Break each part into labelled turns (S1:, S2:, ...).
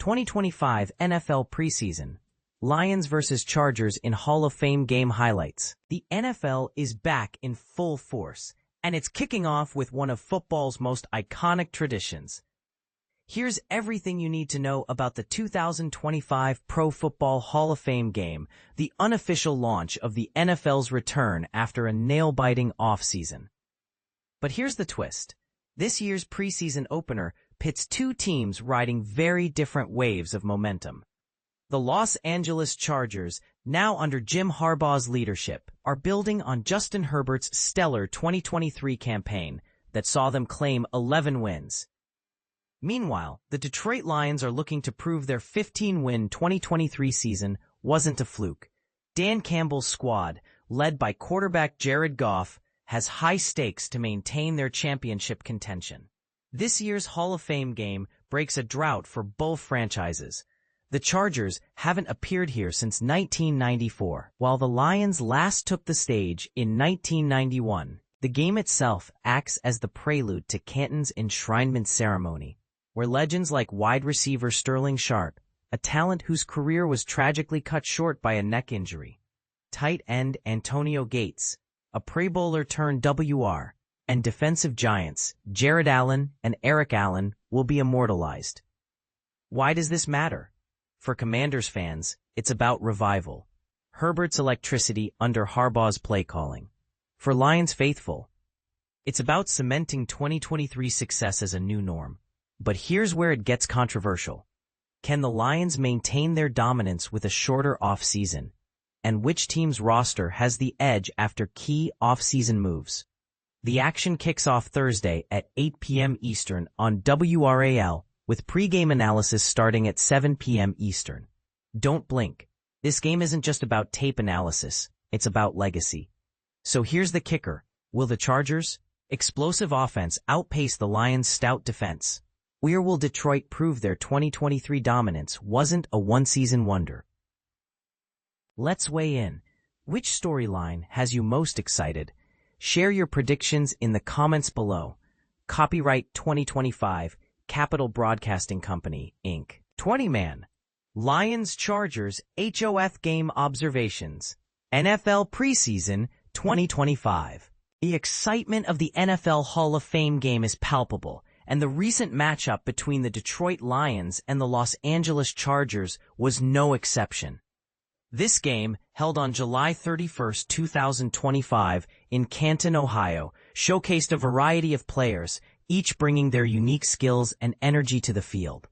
S1: 2025 NFL Preseason. Lions vs. Chargers in Hall of Fame game highlights. The NFL is back in full force, and it's kicking off with one of football's most iconic traditions. Here's everything you need to know about the 2025 Pro Football Hall of Fame game, the unofficial launch of the NFL's return after a nail-biting offseason. But here's the twist. This year's preseason opener pits two teams riding very different waves of momentum. The Los Angeles Chargers, now under Jim Harbaugh's leadership, are building on Justin Herbert's stellar 2023 campaign that saw them claim 11 wins. Meanwhile, the Detroit Lions are looking to prove their 15-win 2023 season wasn't a fluke. Dan Campbell's squad, led by quarterback Jared Goff, has high stakes to maintain their championship contention. This year's Hall of Fame game breaks a drought for both franchises. The Chargers haven't appeared here since 1994, while the Lions last took the stage in 1991. The game itself acts as the prelude to Canton's enshrinement ceremony, where legends like wide receiver Sterling Sharpe, a talent whose career was tragically cut short by a neck injury, tight end Antonio Gates, a Pro Bowler turned WR, and defensive giants Jared Allen and Eric Allen will be immortalized. Why does this matter? For Commanders fans, it's about revival. Herbert's electricity under Harbaugh's play calling. For Lions faithful, it's about cementing 2023 success as a new norm. But here's where it gets controversial. Can the Lions maintain their dominance with a shorter offseason? And which team's roster has the edge after key offseason moves? The action kicks off Thursday at 8 p.m. Eastern on WRAL, with pregame analysis starting at 7 p.m. Eastern. Don't blink. This game isn't just about tape analysis, it's about legacy. So here's the kicker. Will the Chargers' explosive offense outpace the Lions' stout defense? Where will Detroit prove their 2023 dominance wasn't a one-season wonder? Let's weigh in. Which storyline has you most excited? Share your predictions in the comments below. Copyright 2025, Capital Broadcasting Company, Inc. 20-man. Lions-Chargers HOF Game Observations. NFL Preseason 2025. The excitement of the NFL Hall of Fame game is palpable, and the recent matchup between the Detroit Lions and the Los Angeles Chargers was no exception. This game, held on July 31, 2025, in Canton, Ohio, showcased a variety of players, each bringing their unique skills and energy to the field.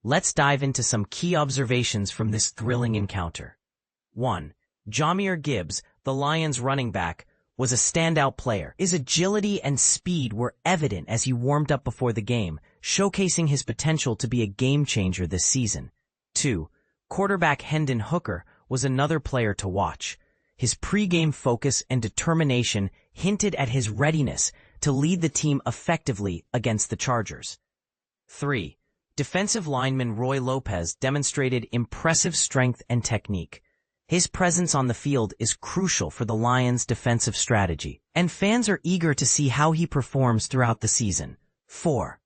S1: Let's dive into some key observations from this thrilling encounter. 1. Jahmyr Gibbs, the Lions running back, was a standout player. His agility and speed were evident as he warmed up before the game, showcasing his potential to be a game-changer this season. 2. Quarterback Hendon Hooker was another player to watch. His pregame focus and determination hinted at his readiness to lead the team effectively against the Chargers. 3. Defensive lineman Roy Lopez demonstrated impressive strength and technique. His presence on the field is crucial for the Lions' defensive strategy, and fans are eager to see how he performs throughout the season. 4.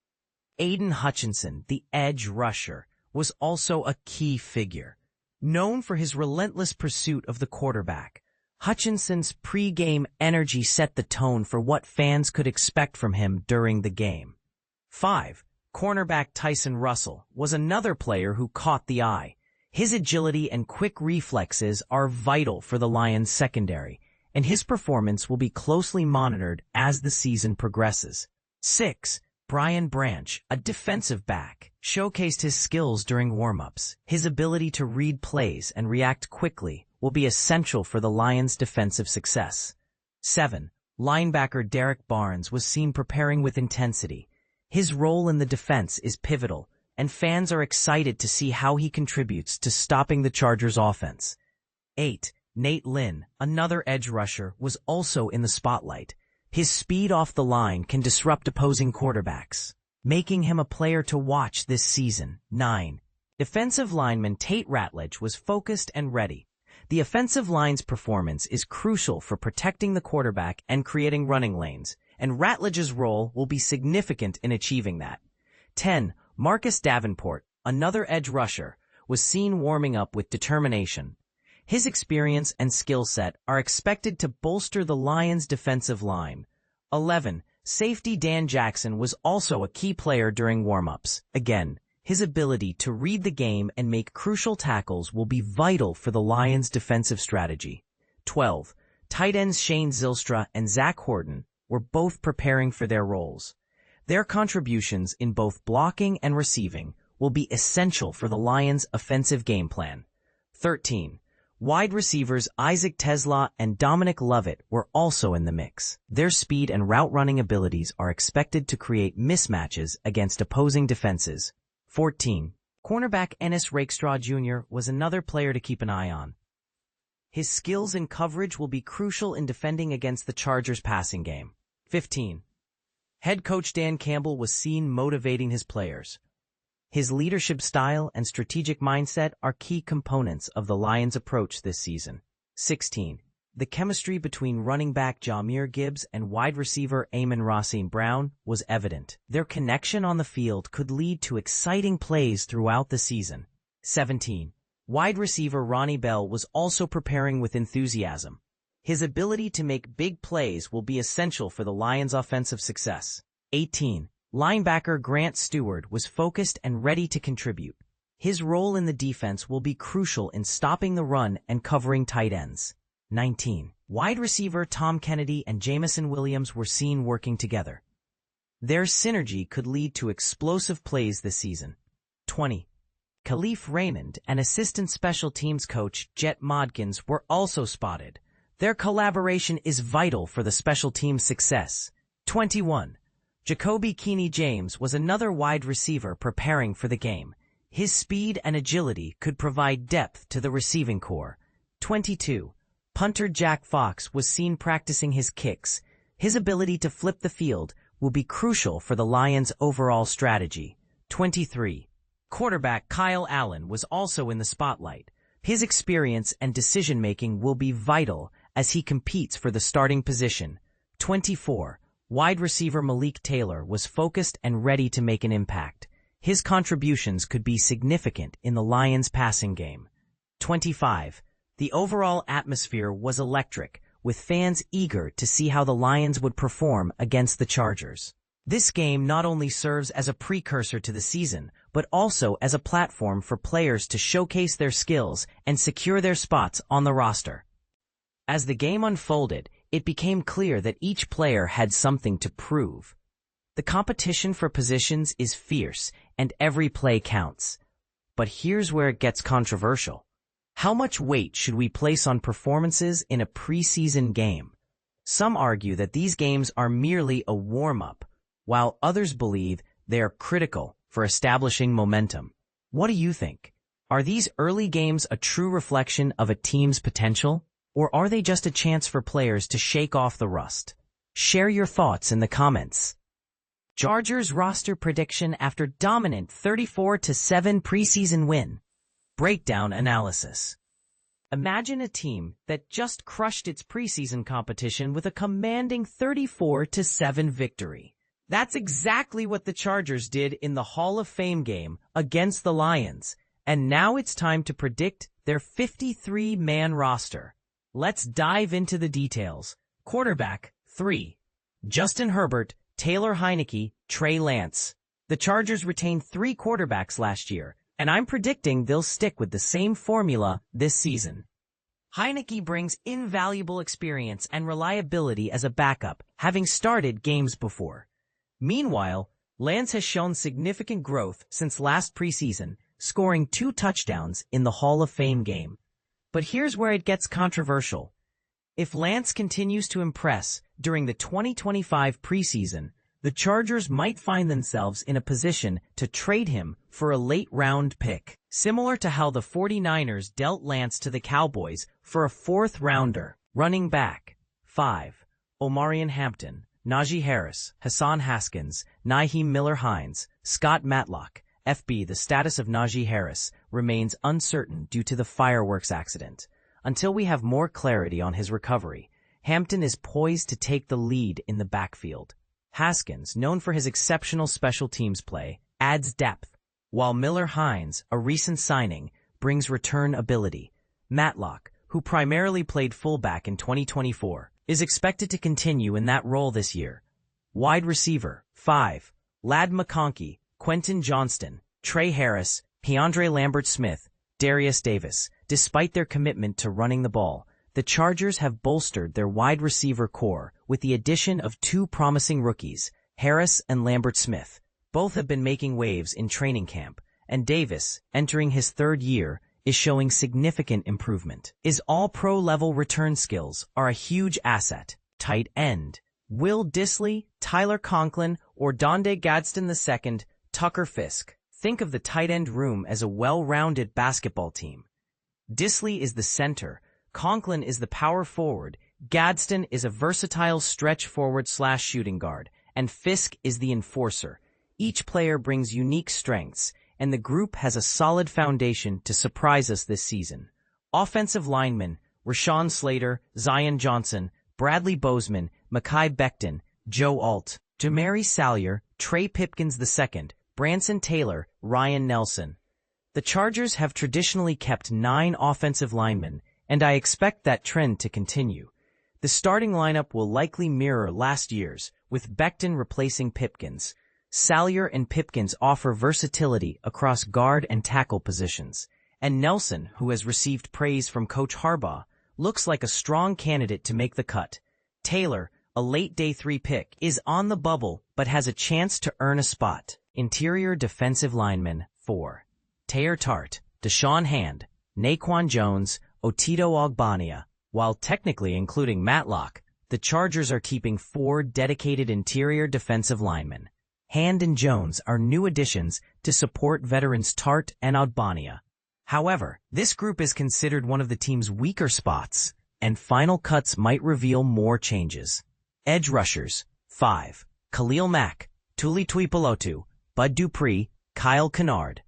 S1: Aiden Hutchinson, the edge rusher, was also a key figure. Known for his relentless pursuit of the quarterback, Hutchinson's pre-game energy set the tone for what fans could expect from him during the game. 5. Cornerback Tyson Russell was another player who caught the eye. His agility and quick reflexes are vital for the Lions' secondary, and his performance will be closely monitored as the season progresses. 6. Brian Branch, a defensive back, showcased his skills during warm-ups. His ability to read plays and react quickly will be essential for the Lions' defensive success. 7. Linebacker Derek Barnes was seen preparing with intensity. His role in the defense is pivotal, and fans are excited to see how he contributes to stopping the Chargers' offense. 8. Nate Lynn, another edge rusher, was also in the spotlight. His speed off the line can disrupt opposing quarterbacks, making him a player to watch this season. 9. Defensive lineman Tate Ratledge was focused and ready. The offensive line's performance is crucial for protecting the quarterback and creating running lanes, and Ratledge's role will be significant in achieving that. 10. Marcus Davenport, another edge rusher, was seen warming up with determination. His experience and skill set are expected to bolster the Lions' defensive line. 11. Safety Dan Jackson was also a key player during warm-ups. Again, his ability to read the game and make crucial tackles will be vital for the Lions' defensive strategy. 12. Tight ends Shane Zylstra and Zach Horton were both preparing for their roles. Their contributions in both blocking and receiving will be essential for the Lions' offensive game plan. 13. Wide receivers Isaac Tesla and Dominic Lovett were also in the mix. Their speed and route-running abilities are expected to create mismatches against opposing defenses. 14. Cornerback Ennis Rakestraw Jr. was another player to keep an eye on. His skills in coverage will be crucial in defending against the Chargers' passing game. 15. Head coach Dan Campbell was seen motivating his players. His leadership style and strategic mindset are key components of the Lions' approach this season. 16. The chemistry between running back Jahmyr Gibbs and wide receiver Amon-Ra St. Brown was evident. Their connection on the field could lead to exciting plays throughout the season. 17. Wide receiver Ronnie Bell was also preparing with enthusiasm. His ability to make big plays will be essential for the Lions' offensive success. 18. Linebacker Grant Stewart was focused and ready to contribute. His role in the defense will be crucial in stopping the run and covering tight ends. 19. Wide receiver Tom Kennedy and Jameson Williams were seen working together. Their synergy could lead to explosive plays this season. 20. Khalif Raymond and assistant special teams coach Jet Modkins were also spotted. Their collaboration is vital for the special team's success. 21. Jacoby Keeney James was another wide receiver preparing for the game. His speed and agility could provide depth to the receiving core. 22. Punter Jack Fox was seen practicing his kicks. His ability to flip the field will be crucial for the Lions' overall strategy. 23. Quarterback Kyle Allen was also in the spotlight. His experience and decision-making will be vital as he competes for the starting position. 24. Wide receiver Malik Taylor was focused and ready to make an impact. His contributions could be significant in the Lions' passing game. 25. The overall atmosphere was electric, with fans eager to see how the Lions would perform against the Chargers. This game not only serves as a precursor to the season, but also as a platform for players to showcase their skills and secure their spots on the roster. As the game unfolded, it became clear that each player had something to prove. The competition for positions is fierce, and every play counts. But here's where it gets controversial. How much weight should we place on performances in a preseason game? Some argue that these games are merely a warm-up, while others believe they are critical for establishing momentum. What do you think? Are these early games a true reflection of a team's potential? Or are they just a chance for players to shake off the rust? Share your thoughts in the comments. Chargers roster prediction after dominant 34-7 preseason win. Breakdown analysis. Imagine a team that just crushed its preseason competition with a commanding 34-7 victory. That's exactly what the Chargers did in the Hall of Fame game against the Lions. And now it's time to predict their 53-man roster. Let's dive into the details. Quarterback, 3. Justin Herbert, Taylor Heinicke, Trey Lance. The Chargers retained 3 quarterbacks last year, and I'm predicting they'll stick with the same formula this season. Heinicke brings invaluable experience and reliability as a backup, having started games before. Meanwhile, Lance has shown significant growth since last preseason, scoring 2 touchdowns in the Hall of Fame game. But here's where it gets controversial. If Lance continues to impress during the 2025 preseason, the Chargers might find themselves in a position to trade him for a late-round pick, similar to how the 49ers dealt Lance to the Cowboys for a 4th-rounder. Running back, 5. Omarion Hampton, Najee Harris, Hassan Haskins, Nyheim Miller-Hines, Scott Matlock. FB, the status of Najee Harris remains uncertain due to the fireworks accident. Until we have more clarity on his recovery, Hampton is poised to take the lead in the backfield. Haskins, known for his exceptional special teams play, adds depth, while Miller Hines, a recent signing, brings return ability. Matlock, who primarily played fullback in 2024, is expected to continue in that role this year. Wide receiver, 5. Ladd McConkey, Quentin Johnston, Trey Harris, Keandre Lambert-Smith, Darius Davis. Despite their commitment to running the ball, the Chargers have bolstered their wide receiver core with the addition of 2 promising rookies, Harris and Lambert-Smith. Both have been making waves in training camp, and Davis, entering his 3rd year, is showing significant improvement. His all-pro level return skills are a huge asset. Tight end, Will Dissly, Tyler Conklin, or Donde Gadsden II, Tucker Fisk. Think of the tight end room as a well-rounded basketball team. Dissly is the center, Conklin is the power forward, Gadsden is a versatile stretch forward/shooting guard, and Fisk is the enforcer. Each player brings unique strengths, and the group has a solid foundation to surprise us this season. Offensive linemen, Rashawn Slater, Zion Johnson, Bradley Bozeman, Mekhi Becton, Joe Alt, Jamari Salyer, Trey Pipkins II, Branson Taylor, Ryan Nelson. The Chargers have traditionally kept 9 offensive linemen, and I expect that trend to continue. The starting lineup will likely mirror last year's, with Becton replacing Pipkins. Salyer and Pipkins offer versatility across guard and tackle positions, and Nelson, who has received praise from Coach Harbaugh, looks like a strong candidate to make the cut. Taylor, a late day 3 pick, is on the bubble but has a chance to earn a spot. Interior defensive linemen, 4. Teair Tart, Deshaun Hand, Naquan Jones, Otito Ogbonnia. While technically including Matlock, the Chargers are keeping 4 dedicated interior defensive linemen. Hand and Jones are new additions to support veterans Tart and Ogbonnia. However, this group is considered one of the team's weaker spots, and final cuts might reveal more changes. Edge rushers, 5. Khalil Mack, Tuli Tuipulotu, Bud Dupree, Kyle Kennard.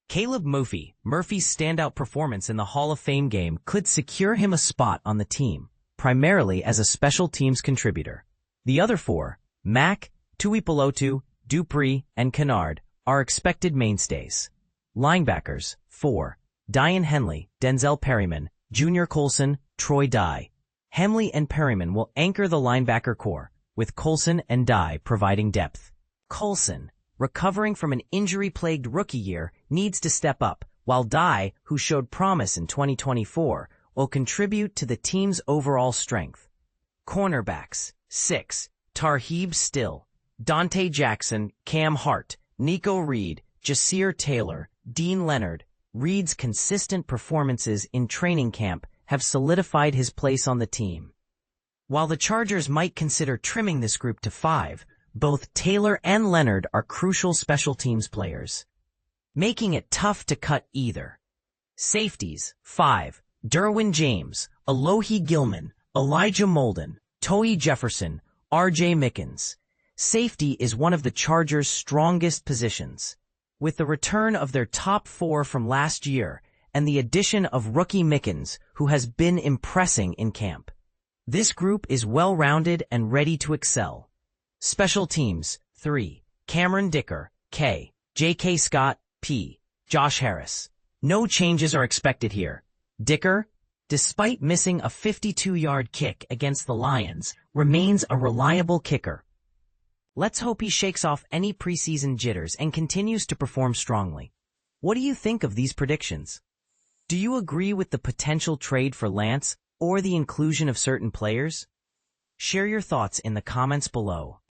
S1: Caleb Murphy's standout performance in the Hall of Fame game could secure him a spot on the team, primarily as a special teams contributor. The other 4, Mack, Tuipulotu, Dupree, and Kennard, are expected mainstays. Linebackers, 4. Dion Henley, Denzel Perryman, Junior Colson, Troy Dye. Henley and Perryman will anchor the linebacker core, with Colson and Dye providing depth. Colson, recovering from an injury-plagued rookie year, needs to step up, while Dye, who showed promise in 2024, will contribute to the team's overall strength. Cornerbacks, 6. Tarheeb Still, Dante Jackson, Cam Hart, Nico Reed, Jasir Taylor, Dean Leonard. Reed's consistent performances in training camp have solidified his place on the team. While the Chargers might consider trimming this group to 5, both Taylor and Leonard are crucial special teams players, making it tough to cut either. Safeties, 5. Derwin James, Alohi Gilman, Elijah Molden, Toy Jefferson, R.J. Mickens. Safety is one of the Chargers' strongest positions. With the return of their top 4 from last year and the addition of rookie Mickens, who has been impressing in camp, this group is well-rounded and ready to excel. Special teams, 3. Cameron Dicker, K. J.K. Scott, P. Josh Harris. No changes are expected here. Dicker, despite missing a 52-yard kick against the Lions, remains a reliable kicker. Let's hope he shakes off any preseason jitters and continues to perform strongly. What do you think of these predictions? Do you agree with the potential trade for Lance or the inclusion of certain players? Share your thoughts in the comments below.